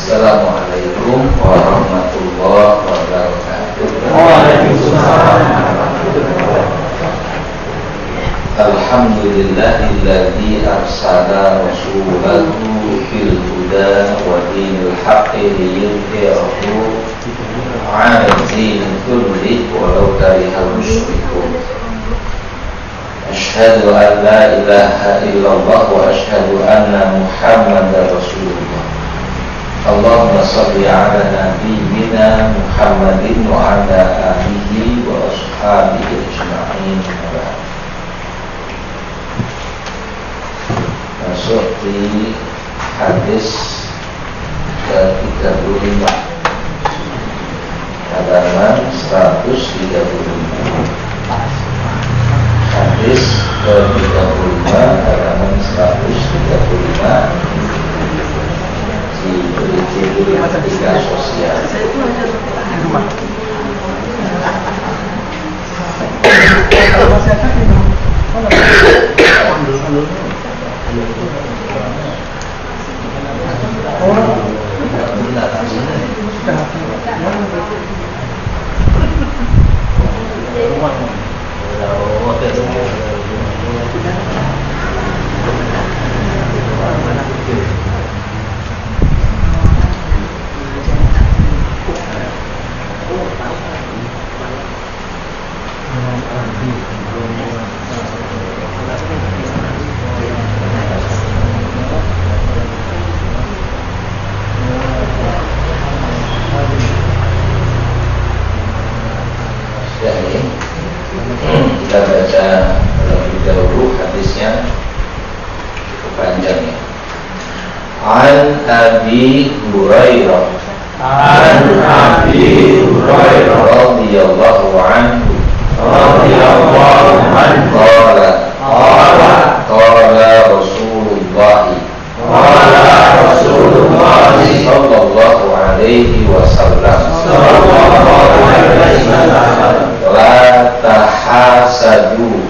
Assalamualaikum warahmatullahi wabarakatuh. Waalaikumsalam warahmatullahi wabarakatuh. Alhamdulillahilladzi arsala rasulahu bil huda wa dinil haqqi liyudhhirahu 'ala ad-din kullihi walau karihal musyrikun. Asyhadu an la ilaha illallah wa asyhadu anna Muhammadar Rasulullah. Allahumma shalli ala nabiyyina Muhammadin wa ala alihi wa ashabihi ajma'in. Masuk di hadis ke-35 halaman 135. Hadis ke-35 halaman 135 ciri-ciri etika sosial. Kita baca terlebih dahulu hadisnya, cukup panjang ya. An Abi Hurairah radhiyallahu anhu qala Rasulullah sallallahu alaihi wasallam la tahasadu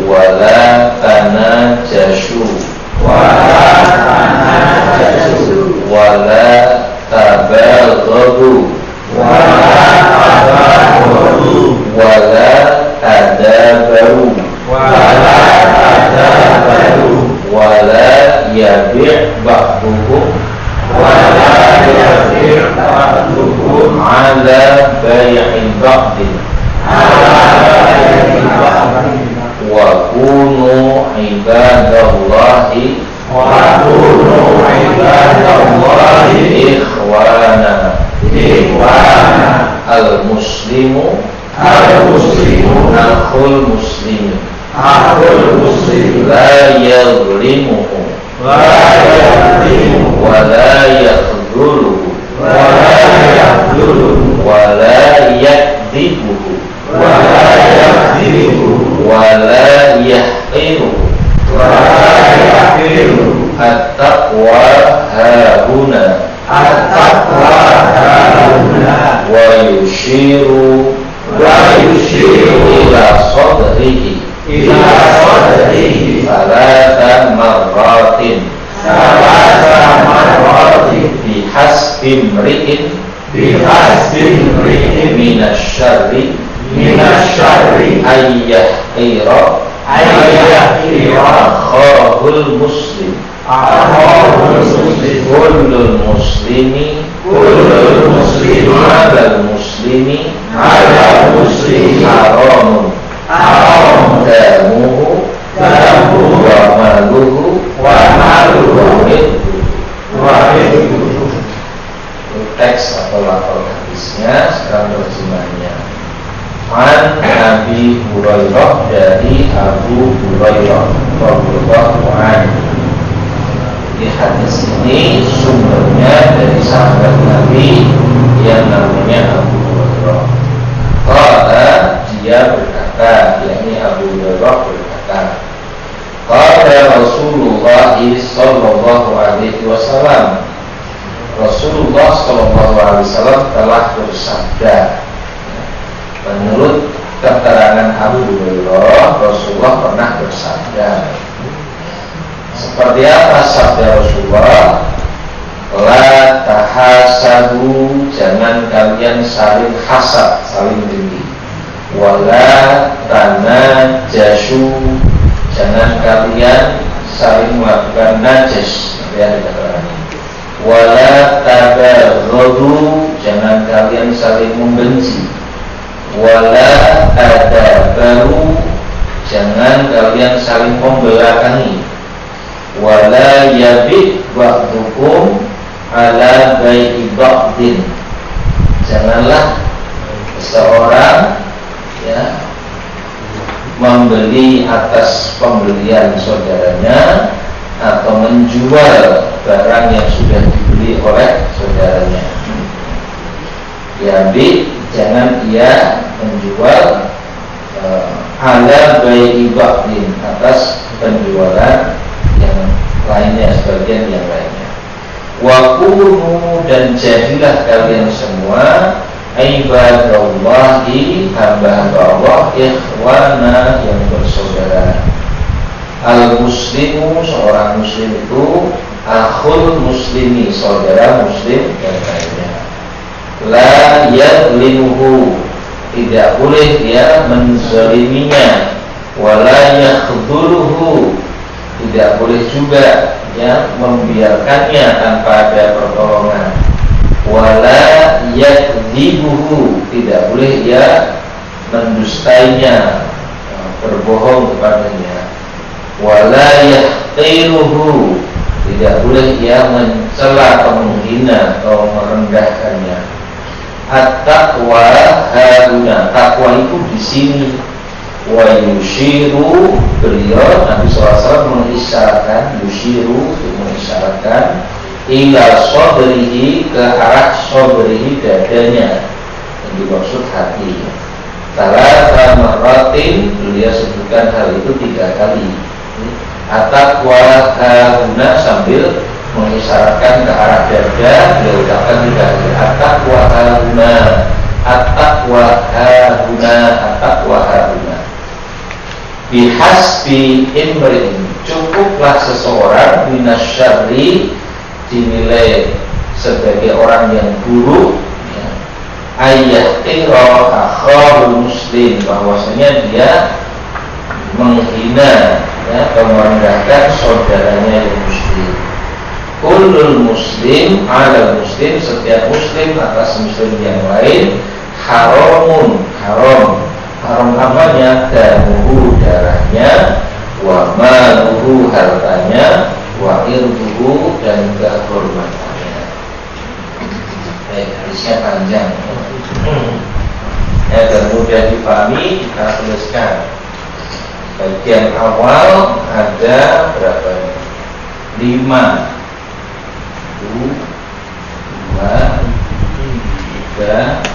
wa la tanajashu wa la tabaghadu wa la tadabaru wa la yabi' ba'dukum ala bay'in ba'din wa kunu ibadallahi ikhwana al-muslimu akhul muslim la yadhlimuhu wa la yakhdhuluhu wa la yakdhibuhu wa la yahqiruhu at-taqwa hahuna wa yushiru ila sadrihi salatan marratin bihasbi imri'in minasyarri ayyahqira akhahul muslim kullul muslimi alal muslimi haramun damuhu wa maluhu teks atau lafal hadisnya. Sekarang terjemahnya. An Abi Hurairah, dari Abu Hurairah radhiyallahu anhu. Di hadis ini sumbernya dari sahabat Nabi yang namanya Abu Hurairah. Qala, dia berkata, yakni Abu Hurairah berkata, qala Rasulullah sallallahu alaihi wasallam, Rasulullah sallallahu alaihi wasallam telah bersabda. Menurut keterangan Abu Hurairah, Rasulullah pernah bersabda. Seperti apa sabda Rasulullah? La tahasabu, jangan kalian saling hasad, saling dengki. Wala tanajashu, jangan kalian saling melakukan najas. Wala tabaghadu, jangan kalian saling membenci. Wala tadabaru, jangan kalian saling membelakangi. Wala yabi ba'dukum ala bai'i ba'din, janganlah seorang membeli atas pembelian saudaranya atau menjual barang yang sudah dibeli oleh saudaranya. Yabi, jangan ia menjual ala bai'i ba'din, atas penjualan yang lainnya, sebagian yang lainnya. Wa kunu, dan jadilah kalian semua ibadallahi, hamba-hamba Allah, ikhwana, yang bersaudara. Al-muslimu, seorang muslim itu akhul muslimi, saudara muslim yang lainnya. La yadlimuhu, tidak boleh dia menzaliminya. Wala yakhdhuluhu, tidak boleh juga membiarkannya tanpa ada pertolongan. Wala yakdzibuhu, tidak boleh dia mendustainya, berbohong kepadanya. Wala yahqiruhu, tidak boleh dia mencela atau menghina atau merendahkannya. At-taqwa hauna, takwa itu di sini. Wa yushiru, beliau Nabi SAW mengisyaratkan, yushiru itu mengisyaratkan, ila sodrihi, ke arah sodrihi, dadanya, yang dimaksud hati. Talata marratin, beliau sebutkan hal itu 3 kali. At-taqwa hauna, sambil mengisyaratkan ke arah dada, beliau ucapkan 3 kali. At-taqwa hauna, at-taqwa hauna, at-taqwa hauna. Bihasbi imrin, cukuplah seseorang minasyarri, dinilai sebagai orang yang buruk, ayyahqira akhahul muslim, bahwasanya dia menghina atau merendahkan saudaranya yang muslim. Kullul muslim ala muslim, setiap muslim atas muslim yang lain, haramun, haram. Haram apanya? Damuhu, darahnya, wa maluhu, hartanya, wa irduhu, dan kehormatannya. Baik, hadisnya panjang dan mudah dipahami. Kita tuliskan bagian awal ada berapa? 5 1 2 3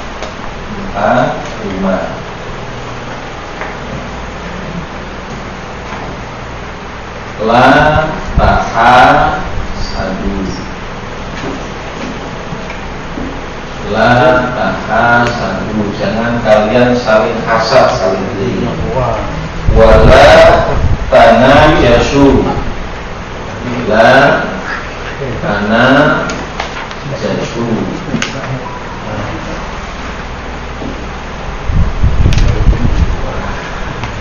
4 5. La tahasadu, la tahasadu, jangan kalian saling hasad, saling iri. Wala tanajashu, la tanajashu,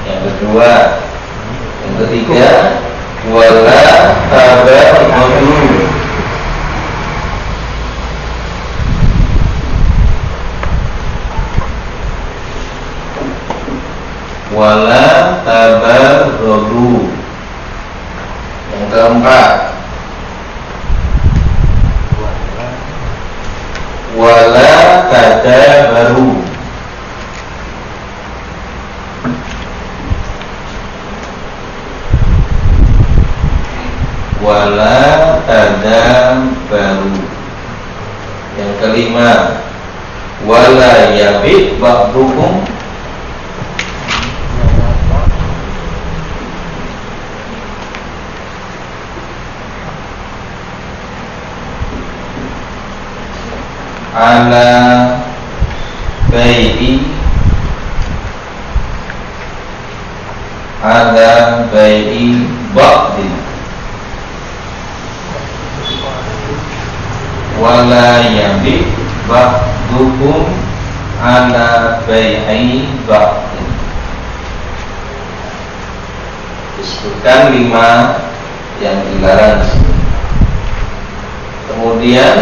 yang kedua. Yang ketiga, wala tabaghadu, wala tabaghadu. Yang keempat, wala tadabaru. Wala tadabaru. Yang kelima, wala yabi ba'dukum ala bai'i ba'din. wala yabi ba'dukum ala bai'i ba'din. Disebutkan 5 yang dilarang. Kemudian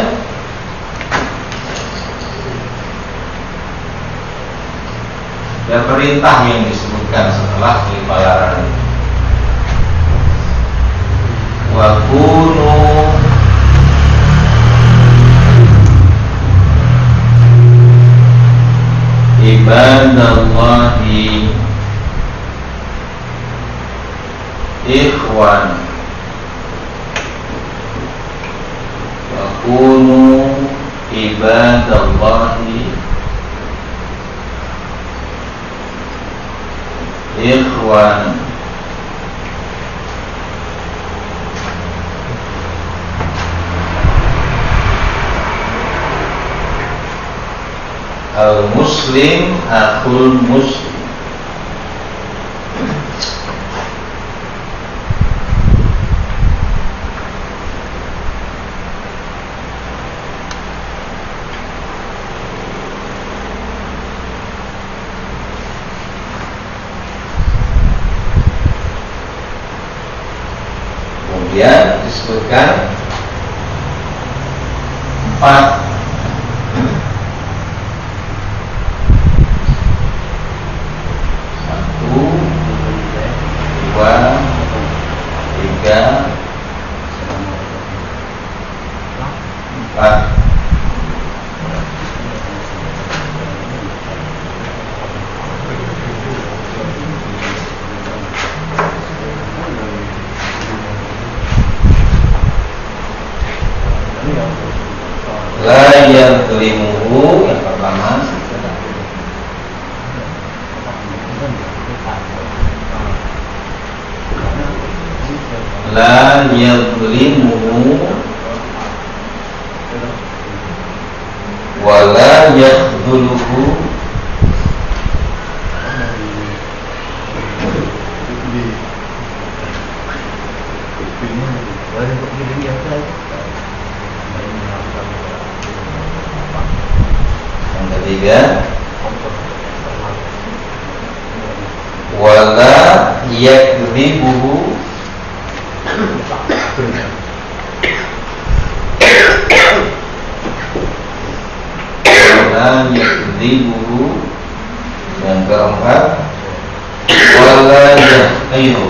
dan perintah yang disebutkan setelah 5 larangan. Wa kunu ibadallahi ikhwan wa kunu ibadallahi ikhwan. Al-muslim akhul muslim. Kemudian disebutkan 4 la yadlimuhu. Yang pertama, la yadlimuhu wa la yakhdhuluhu. Yang ketiga, wala yakdzibuhu wala yakdzibuhu. Yang keempat, wala yahqiru.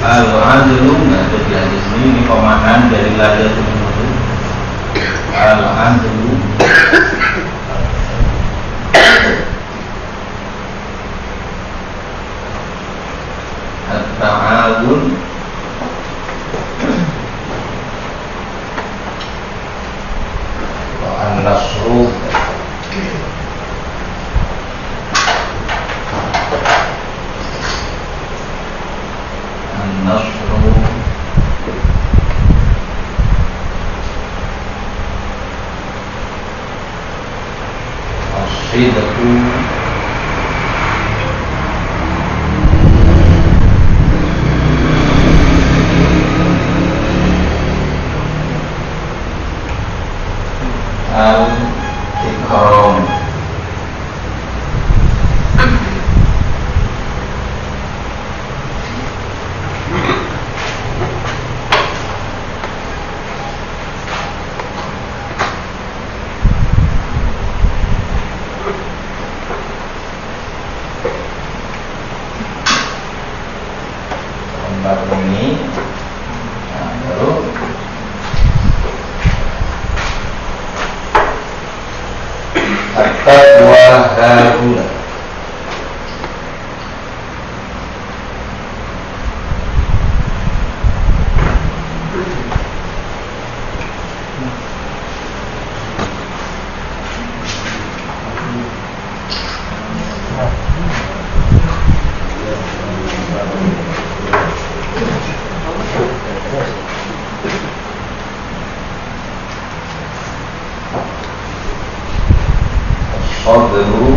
Al-adlu, nah itu di hadis ini pemahaman dari layatul wudu. Al-adlu at-ta'awun wa an-nasru as-sidqu al-ikram. Ini nah, baru at-taqwa hauna. as-sadru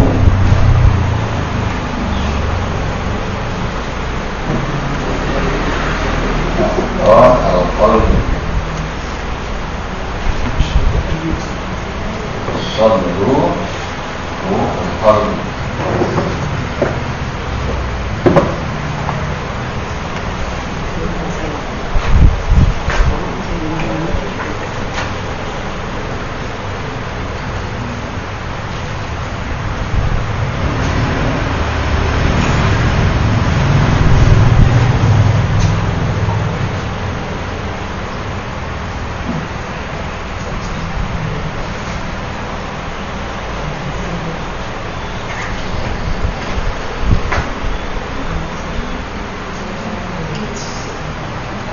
al-qalbi. As-sadru al-qalbi.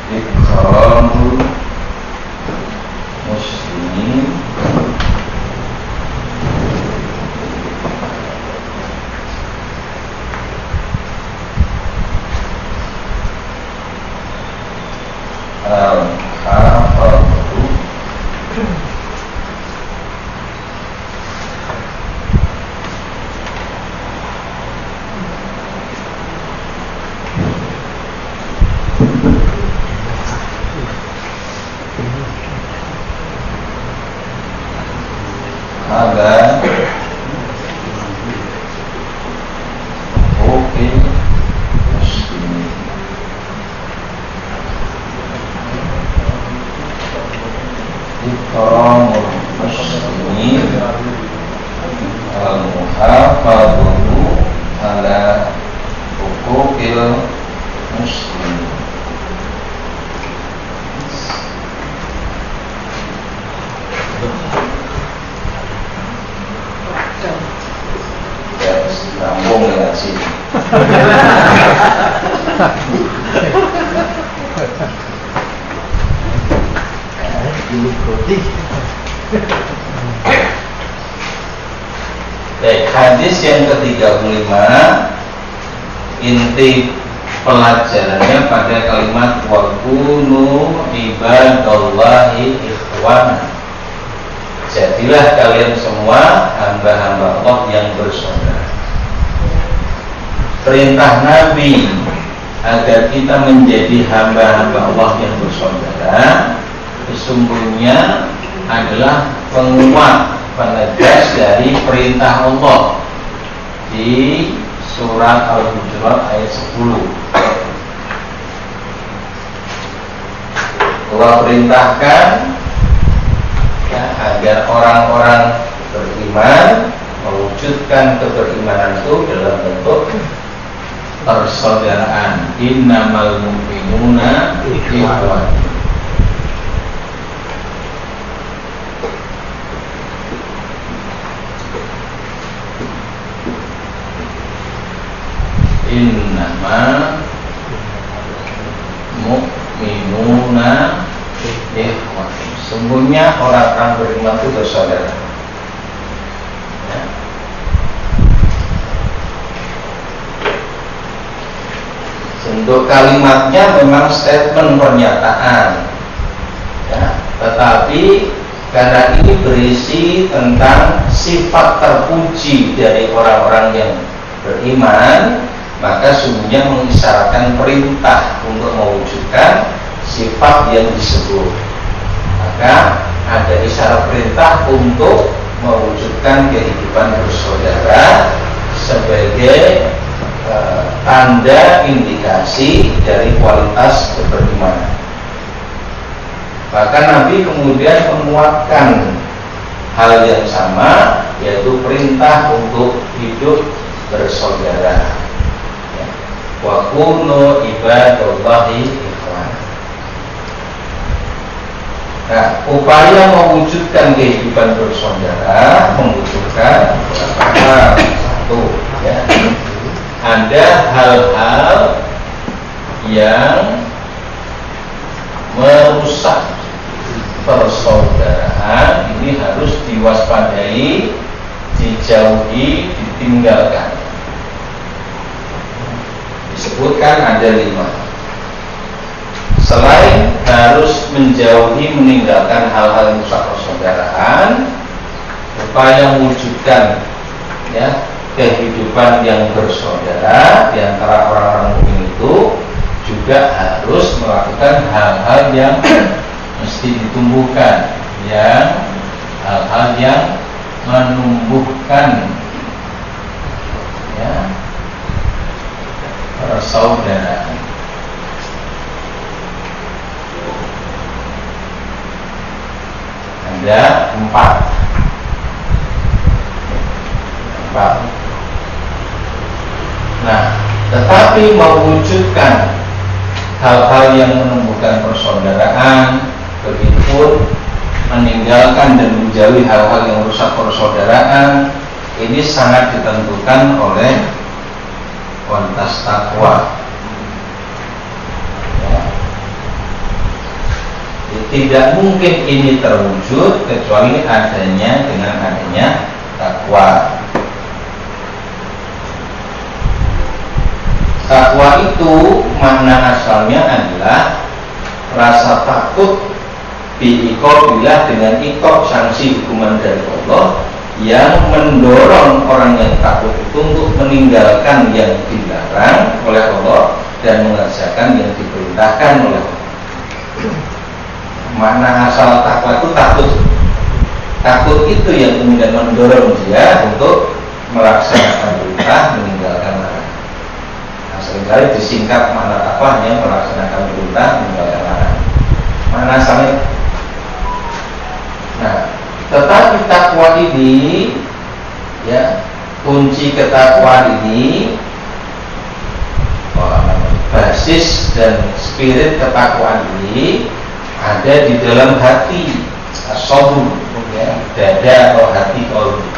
Ikramul muslimin al-hafadhu ala hukum muslimin. Ikramul muslimin al-muhafadhu ala hukukil muslimin. Ya, sambung dengan sini. Baik, hadis yang ke-35, inti pelajarannya pada kalimat wa kunu ibadallahi ikhwana. Jadilah kalian semua hamba-hamba Allah yang bersaudara. Perintah Nabi agar kita menjadi hamba-hamba Allah yang bersaudara sesungguhnya adalah penguat, penegas dari perintah Allah di surat Al-Hujurat ayat 10. Allah perintahkan ya, agar orang-orang beriman mewujudkan keberimanan itu dalam bentuk persaudaraan. Innamal mu'minuna ikhwan. Innama mu'minuna ikhwan. Sungguhnya orang-orang beriman itu bersaudara. Ya. Untuk kalimatnya memang statement pernyataan, ya. Tetapi karena ini berisi tentang sifat terpuji dari orang-orang yang beriman, maka sungguhnya mengisyaratkan perintah untuk mewujudkan sifat yang disebut. Maka ada isyarat perintah untuk mewujudkan kehidupan bersaudara sebagai tanda indikasi dari kualitas keberimanan. Bahkan Nabi kemudian menguatkan hal yang sama, yaitu perintah untuk hidup bersaudara. Wa kunu ibadallahi ikhwan. Nah, upaya mewujudkan kehidupan bersaudara membutuhkan beberapa hal. Satu, ya, ada hal-hal yang merusak persaudaraan, ini harus diwaspadai, dijauhi, ditinggalkan. Disebutkan ada 5. Selain harus menjauhi, meninggalkan hal-hal yang merusak persaudaraan, upaya mewujudkan ya kehidupan yang bersaudara di antara orang-orang mukmin itu juga harus melakukan hal-hal yang mesti ditumbuhkan, yang hal-hal yang menumbuhkan ya persaudaraan. Ada empat. Nah, tetapi mewujudkan hal-hal yang menumbuhkan persaudaraan, begitupun meninggalkan dan menjauhi hal-hal yang merusak persaudaraan, ini sangat ditentukan oleh kualitas takwa. Ya. Tidak mungkin ini terwujud kecuali dengan adanya takwa. Takwa itu makna asalnya adalah rasa takut biiqabillah, dengan iqab sanksi hukuman dari Allah, yang mendorong orang yang takut itu untuk meninggalkan yang dilarang oleh Allah dan mengerjakan yang diperintahkan oleh Allah. Makna asal takwa itu takut. Takut itu yang kemudian mendorong dia untuk melaksanakan perintah, meninggalkan larangan. Seringkali disingkat makna takwa hanya melaksanakan perintah, meninggalkan larangan. Makna asalnya. Nah, tetapi takwa ini, ya, kunci ketakwaan ini, basis dan spirit ketakwaan ini ada di dalam hati, as-sadr, ya, dada atau hati qalbi.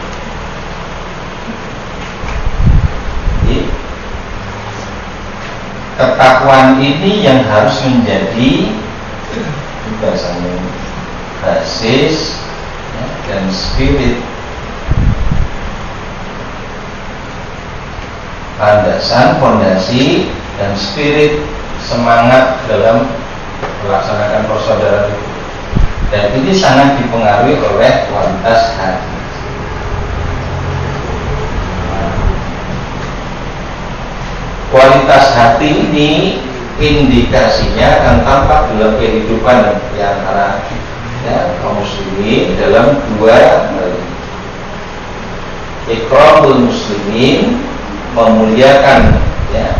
Ketakwaan ini yang harus menjadi bahasanya basis, ya, dan spirit, landasan, fondasi dan spirit semangat dalam melaksanakan persaudaraan itu. Dan ini sangat dipengaruhi oleh kualitas hati. Kualitas hati ini indikasinya akan tampak dalam kehidupan di antara, ya, kaum muslimin dalam dua hal. Ikramul muslimin, memuliakan, ya,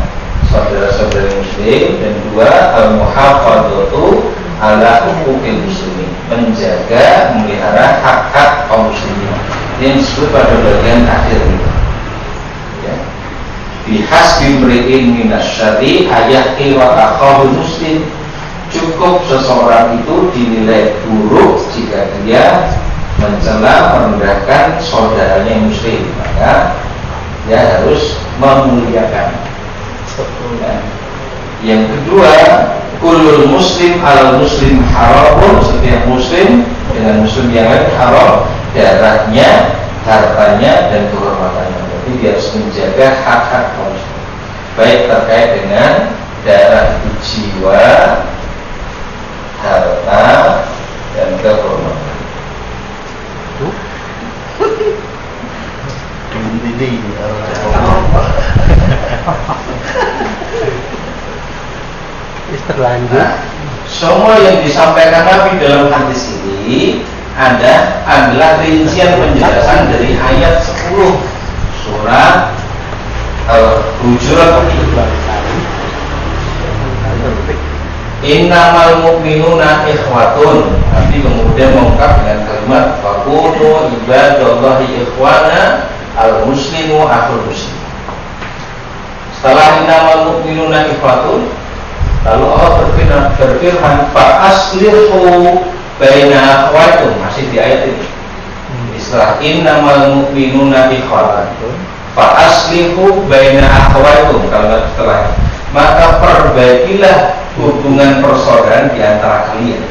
saudara-saudara muslim, dan dua, al-muhafadzatu ala huquqil muslimin, menjaga, memelihara hak-hak kaum muslimin, yang disebut pada bagian akhir ini. Bihasbi mri'in minasyarri ayati wa akhahu muslim. Cukup seseorang itu dinilai buruk jika dia mencela, merendahkan saudaranya muslim, maka dia harus memuliakan. Ya. Yang kedua, kullul muslim alal muslim haramun, setiap muslim dengan muslim yang lain haram darahnya, hartanya, dan kehormatannya. Berarti dia harus menjaga hak-hak kaum muslim, baik terkait dengan darah, jiwa, harta, dan kehormatan. Terlanjut. Nah, semua yang disampaikan Nabi dalam hadis ini adalah rincian penjelasan dari ayat 10 surat Al-Hujurat. Innamal mu'minuna ikhwatun. Nabi kemudian mengungkap dengan kalimat faqulu ibadallahi ikhwana, al-muslimu akhul muslim. Setelah innamal mu'minuna ikhwatun, lalu Allah berfirman fa aslihu baina akhwaikum, masih di ayat ini. Setelah innamal mu'minuna ikhwatun fa aslihu baina akhwaikum, kalau setelah, maka perbaikilah hubungan persaudaraan di antara kalian.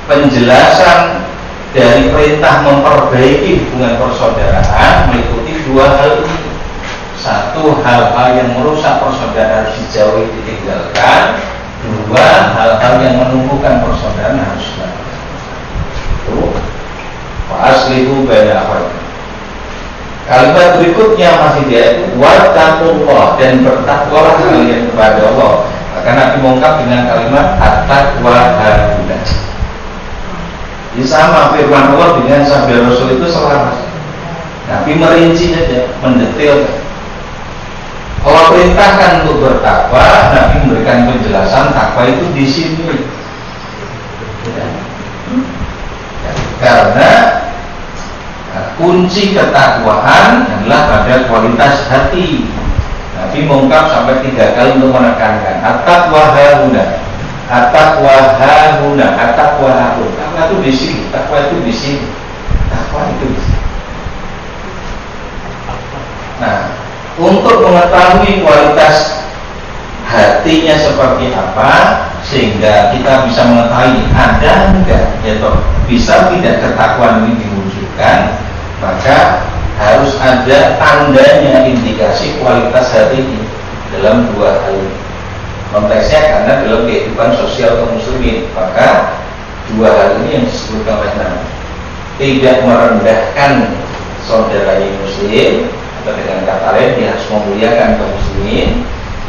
Penjelasan dari perintah memperbaiki hubungan persaudaraan meliputi dua hal ini. Satu, hal-hal yang merusak persaudaraan harus dijauhi, ditinggalkan. Dua, hal-hal yang menumbuhkan persaudaraan harus dilakukan. Wa aslihu baina akhwaikum. Kalimat berikutnya masih dia itu wattaqullah, dan bertakwalah kalian kepada Allah. Maka Nabi mengungkap dengan kalimat at-taqwa hauna. Jadi sama firman Allah dengan sabda Rasul itu selaras. Nabi merinci saja, mendetail. Allah perintahkan untuk bertakwa, Nabi memberikan penjelasan takwa itu di sini. Karena kunci ketakwaan adalah pada kualitas hati. Nabi mengungkap sampai 3 kali untuk menekankan at-taqwa hauna, at-taqwa hauna, at-taqwa hauna. Takwa itu di sini, takwa itu di sini, takwa itu di sini. Nah, untuk mengetahui kualitas hatinya seperti apa, sehingga kita bisa mengetahui ada enggak atau bisa tidak ketakwaan ini diwujudkan, maka harus ada tandanya, indikasi kualitas hati ini dalam 2 hal. Konteksnya karena dalam kehidupan sosial kaum muslimin, maka 2 hal ini yang disebutkan oleh Nabi. Tidak merendahkan saudara yang muslim, atau dengan kata lain dia harus memuliakan kaum muslimin.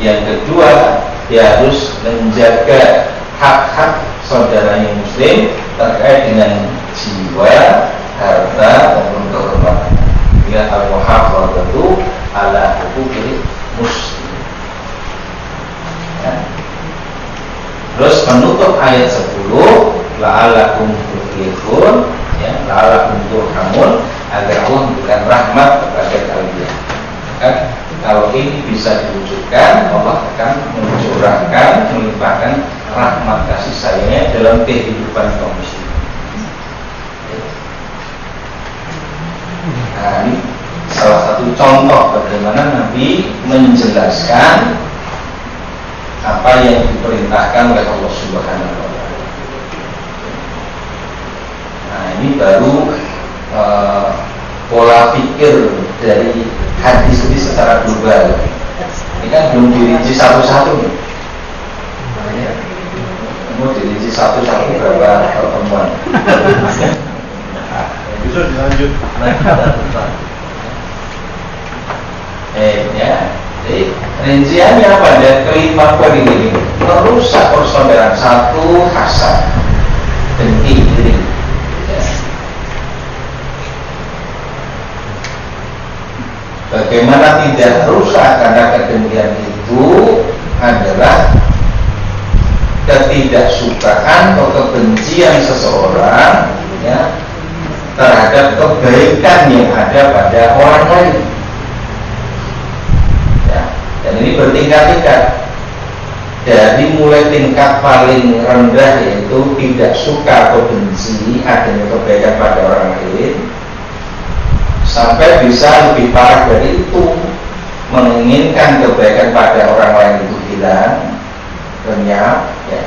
Yang kedua, dia harus menjaga hak-hak saudara yang muslim terkait dengan jiwa, harta, maupun kehormatan. Ya, al-muhafadzatu ala huquqil muslim. Ya. Terus penutup ayat 10, la'allakum tuflihun, ya, la'allakum turhamun, agar Allah memberikan rahmat kepada kalian. Kan? Kalau ini bisa diwujudkan, Allah akan mencurahkan, melimpahkan rahmat kasih sayangnya dalam kehidupan kaum muslim. Nah, ini salah satu contoh bagaimana Nabi menjelaskan apa yang diperintahkan oleh Allah Subhanahu wa Ta'ala. Nah, ini baru pola pikir dari hadis ini secara global. Ini kan belum dirinci satu-satu nih. Mau dirinci satu-satu berapa pertemuan? Bisa dilanjut. Ya. Jadi rinciannya pada kelima poin ini merusak persaudaraan. 1, hasad, dengki, iri. Bagaimana tidak rusak karena kedengkian itu adalah ketidaksukaan atau kebencian seseorang, ya, terhadap kebaikan yang ada pada orang lain. Ya, dan ini bertingkat-tingkat. Dari mulai tingkat paling rendah yaitu tidak suka atau benci adanya kebaikan pada orang lain, sampai bisa lebih parah dari itu, menginginkan kebaikan pada orang lain itu hilang, lenyap, ya.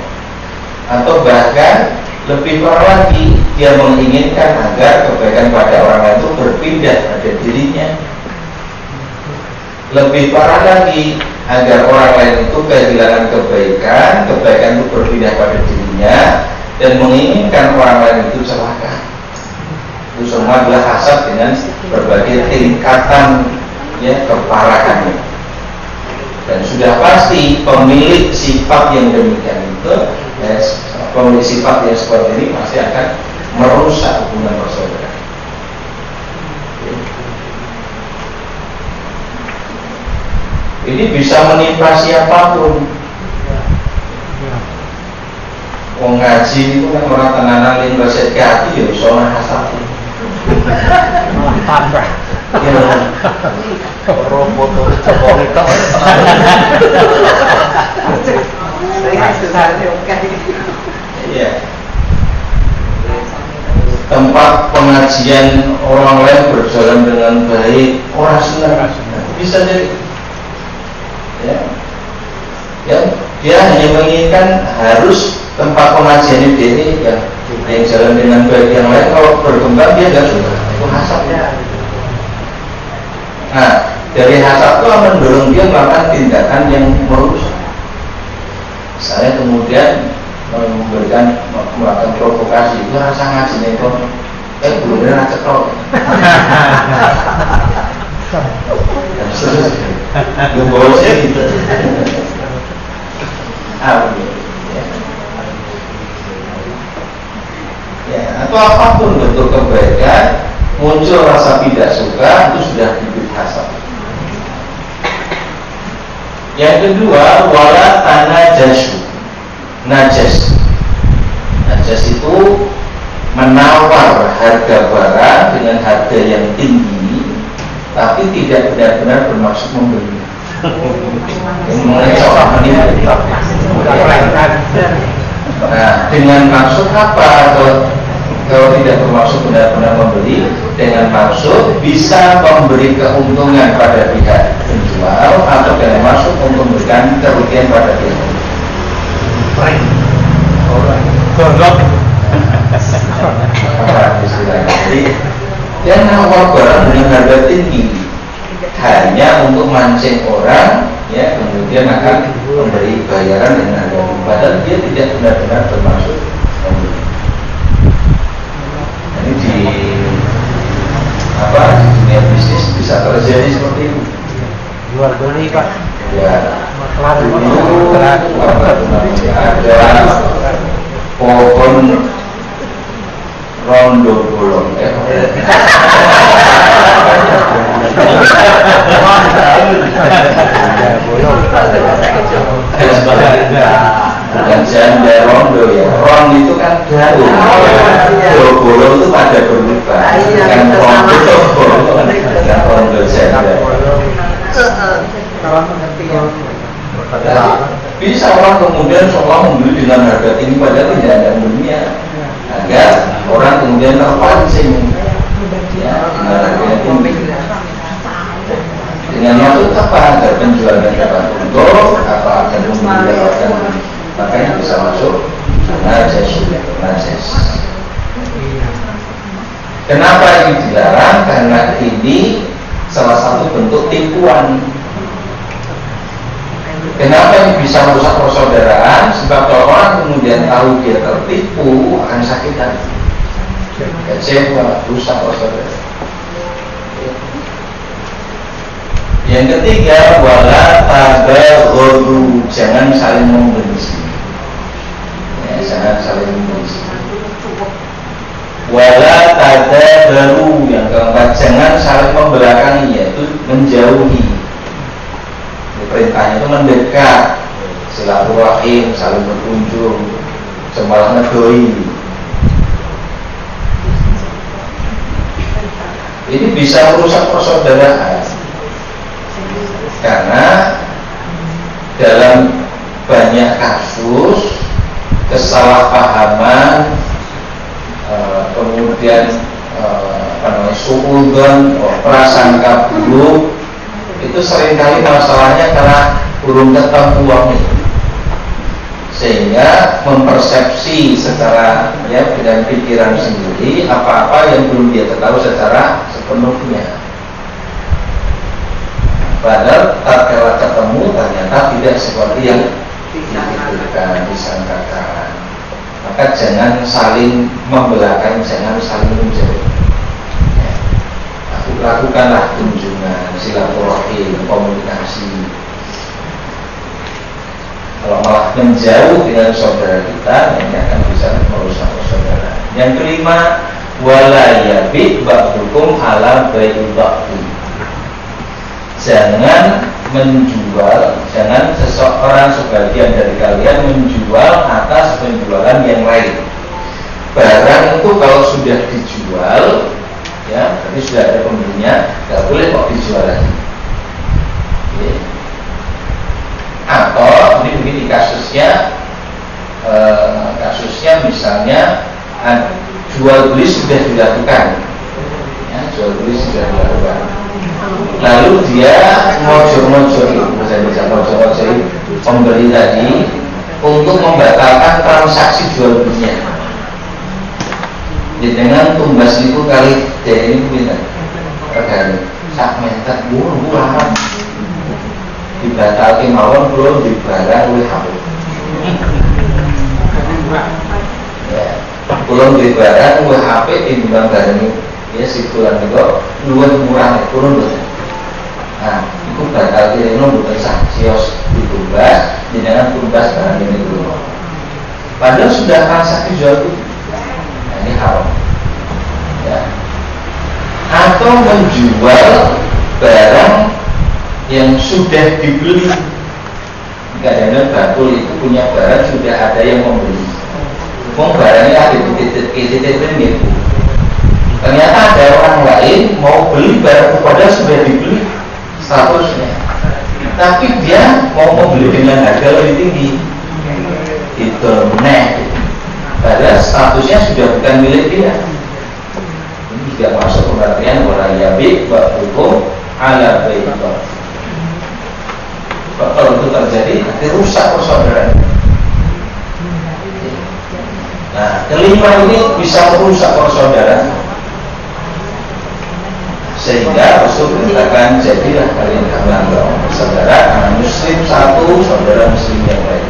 Atau bahkan lebih parah lagi, dia menginginkan agar kebaikan pada orang lain itu berpindah pada dirinya. Lebih parah lagi, agar orang lain itu kehilangan kebaikan itu berpindah pada dirinya, dan menginginkan orang lain itu celaka. Itu semua adalah hasad dengan berbagai tingkatan, ya, keparahannya. Dan sudah pasti pemilik sifat yang demikian itu, ya, pemilik sifat yang seperti ini pasti akan merusak hubungan persaudaraan. Ini bisa menimpa siapapun. Wong ngaji itu kan orang tenanan yang resep ke hati, ya soalnya hasad. Tambah. Robot Jokowi itu. Iya. Tempat pengajian orang lain berjalan dengan baik, orang senang, bisa jadi. Ya, dia hanya menginginkan harus tempat pengajian ini yang jalan dengan baik, yang lain kalau berkembang dia nggak suka. Itu hasadnya. Nah, dari hasad itu mendorong dia melakukan tindakan yang merusak. Saya kemudian melakukan provokasi, itu rasa ngaji nih kok, belum ada cetok. merasa tidak suka, itu sudah bibit hasad. Yang kedua, wala tanajasu. Najas itu menawar harga barang dengan harga yang tinggi, tapi tidak benar-benar bermaksud membeli. Mengenai seorang menipu. Nah, dengan maksud apa? Kalau tidak bermaksud benar-benar membeli, dengan maksud bisa memberi keuntungan pada pihak penjual atau dengan maksud untuk memberikan kerugian pada pihak jadi dia nawar barang dengan harga tinggi hanya untuk mancing orang, ya, kemudian akan memberi bayaran dengan harga tinggi, padahal dia tidak benar-benar bermaksud membeli. Ini di dunia bisnis bisa terjadi seperti itu. Jual beli Pak. Ya, dulu ada pohon rondo bolong. Bukan janda rondo ya. Ron itu kan daun. Bolong itu pada berubah. Kan rondo bukan rondo janda. Bisa orang kemudian seolah membeli dengan harga tinggi padahal tidak ada dunia, agar orang kemudian terpancing, ya, dengan harga tinggi. Dengan maksud apa? Agar penjual dapat untung atau agar membeli dapatkan, makanya bisa masuk najas. Kenapa ini dilarang? Karena ini salah satu bentuk tipuan. Kenapa ini bisa merusak persaudaraan? Sebab kalau orang kemudian tahu dia tertipu, akan sakit hati, kecewa, rusak persaudaraan. Yang ketiga, wala tabaghadu, jangan saling membenci. Ya, jangan saling membenci. Wala tadabaru, yang keempat, jangan saling membelakangi, yaitu menjauhi. Perintahnya itu mendekat, silaturahim, saling berkunjung, malah ngedoi. Ini bisa merusak persaudaraan karena dalam banyak kasus kesalahpahaman, kemudian suudzon, prasangka buruk, itu seringkali masalahnya karena belum ketemu uangnya, sehingga mempersepsi secara, ya, dengan pikiran sendiri apa-apa yang belum dia ketahui secara sepenuhnya. Padahal tatkala ketemu ternyata tidak seperti yang dipikirkan, disangkakan. Maka jangan saling membelakangi, jangan saling menjauhi. Lakukanlah kunjungan, silaturahim, komunikasi. Kalau malah menjauh dengan saudara kita, ini akan bisa merusak persaudaraan. Yang kelima, wala yabi' ba'dukum ala bai'i ba'di. Jangan menjual, jangan seseorang sebagian dari kalian menjual atas penjualan yang lain. Barang itu kalau sudah dijual, ya, berarti sudah ada pembelinya, nggak boleh kok dijual lagi. Oke. Atau ini begini kasusnya, misalnya jual beli sudah dilakukan, ya, jual beli sudah dilakukan. Lalu dia ngojor-ngojori pembeli tadi untuk membatalkan transaksi jual belinya. Dengan tumbas itu kali dia ini punya regane sak meter murah dibatalkan mawon belum dibarang oleh HP. Ya, belum dibarang oleh HP timbang barang ini, ya, sikulan itu luwih murah kurun betul. Nah, itu batal kira bukan sah sios ditumbas dengan tumbas barang ini dulu. Padahal sudah transaksi jual beli. Ini haram, ya. atau menjual barang yang sudah dibeli. Kadang-kadang bakul itu punya barang sudah ada yang membeli. Barangnya ada di titik-titik gitu. Ternyata ada orang lain mau beli barang kepada sudah dibeli statusnya, tapi dia mau membeli dengan harga lebih tinggi. Itu padahal statusnya sudah bukan milik dia. Ini tidak masuk pengertian wala yabi ba'dukum ala bai'i ba'd. Kalau itu terjadi nanti rusak persaudaraan. Nah, kelima ini bisa merusak persaudaraan. Sehingga Rasul mengatakan jadilah kalian saudara muslim satu, saudara muslim yang lain.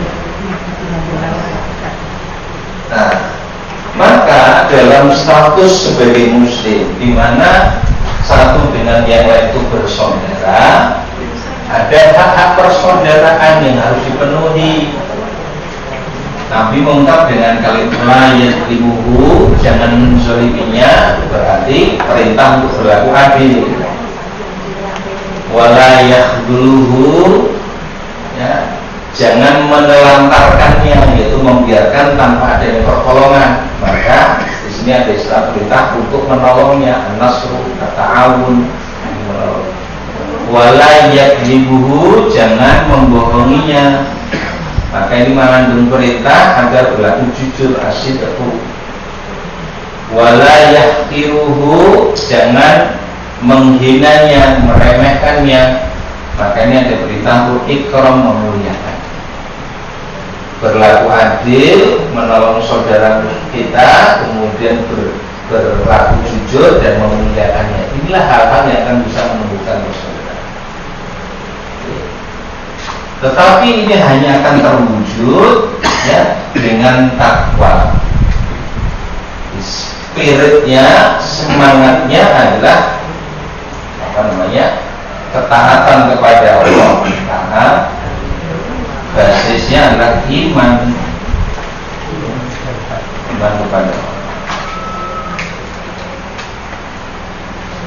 Nah, maka dalam status sebagai muslim, di mana satu dengan yang lain itu bersaudara, ada hak-hak persaudaraan yang harus dipenuhi. Nabi mengungkap dengan kalimat yadlimuhu, jangan menzaliminya, berarti perintah untuk berlaku adil. Wala yakhduluhu, ya, jangan menelantarkannya, yaitu membiarkan tanpa adanya pertolongan. Maka di sini ada istilah perintah untuk menolongnya, an-nasru, at-ta'awun. Wala yakdzibuhu, jangan membohonginya. Maka ini mengandung perintah agar berlaku jujur, asyidqu. Wala yahqiruhu, jangan menghinanya, meremehkannya. Maka ini ada perintah untuk ikram, memuliakan. Berlaku adil, menolong saudara kita, kemudian berlaku jujur dan memuliakannya. Inilah hal-hal yang akan bisa menumbuhkan persaudaraan. Tetapi ini hanya akan terwujud, ya, dengan takwa. Spiritnya, semangatnya adalah ketaatan kepada Allah, karena basisnya adalah iman kepada Allah.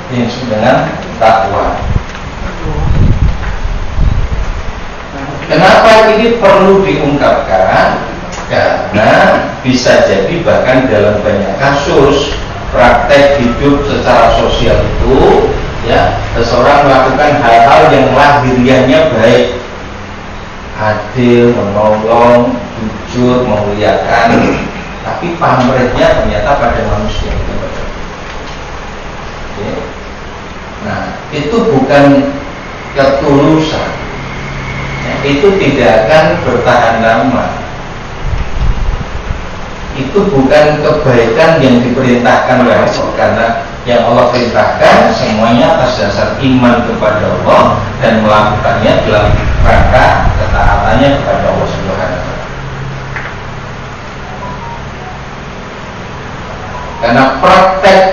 Ini dengan takwa. Kenapa ini perlu diungkapkan? Karena bisa jadi bahkan dalam banyak kasus praktek hidup secara sosial itu, ya, seseorang melakukan hal-hal yang lahiriahnya baik, adil, menolong, jujur, memuliakan, tapi pamrihnya ternyata pada manusia itu. Ya. Nah, itu bukan ketulusan. Itu tidak akan bertahan lama. Itu bukan kebaikan yang diperintahkan oleh Allah, karena yang Allah perintahkan semuanya atas dasar iman kepada Allah dan melakukannya dalam rangka ketaatannya kepada Allah Subhanahu wa Ta'ala. Karena praktek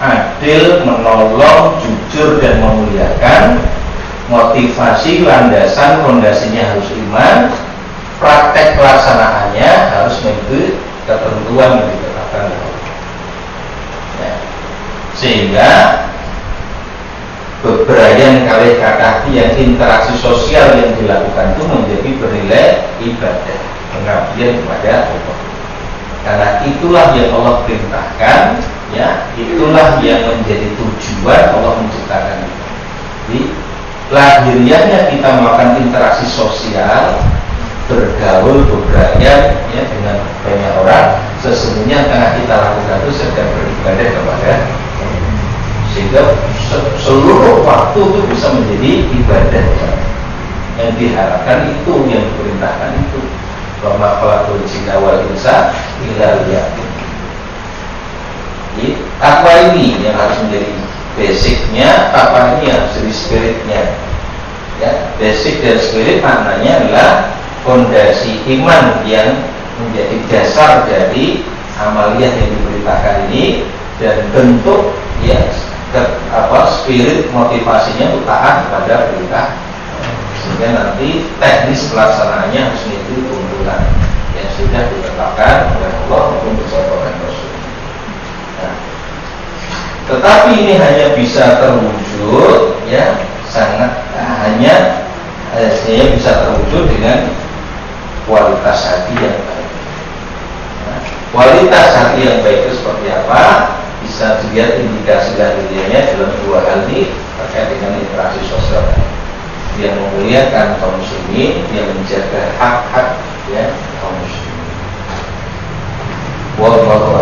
adil, menolong, jujur dan memuliakan, motivasi, landasan, fondasinya harus iman. Praktek pelaksanaannya harus mengikuti ketentuan yang ditetapkan oleh Allah. Ya. Sehingga beberapa kali kata yang interaksi sosial yang dilakukan itu menjadi bernilai ibadah, pengabdian kepada Allah. Karena itulah yang Allah perintahkan, ya, itulah yang menjadi tujuan Allah menciptakan itu. Jadi lahiriahnya kita melakukan interaksi sosial, bergaul, bepergian, ya, dengan banyak orang, sesungguhnya tengah kita lakukan itu sedang beribadah kepada Allah. Sehingga seluruh waktu itu bisa menjadi ibadah. Yang diharapkan itu, yang diperintahkan itu. Wa ma khalaqul jinna wal insa illa liya'budun. Jadi takwa ini yang harus menjadi basicnya, takwa ini harus jadi spiritnya. Ya, basic dan spirit maknanya adalah fondasi iman yang menjadi dasar dari amaliyah yang diperintahkan ini, dan bentuk, ya, spirit motivasinya untuk taat kepada perintah, sehingga nanti teknis pelaksanaannya harus mengikuti tuntunan yang sudah ditetapkan oleh Allah maupun bersama Rasul. Nah, Tetapi ini hanya bisa terwujud ya hanya bisa terwujud dengan kualitas hati yang baik. Nah, kualitas hati yang baik itu seperti apa? Bisa dilihat indikasi lahiriahnya dalam dua hal ini terkait dengan interaksi sosial. Dia memuliakan kaum muslimin, dia menjaga hak-hak ya kaum muslimin. Wallahu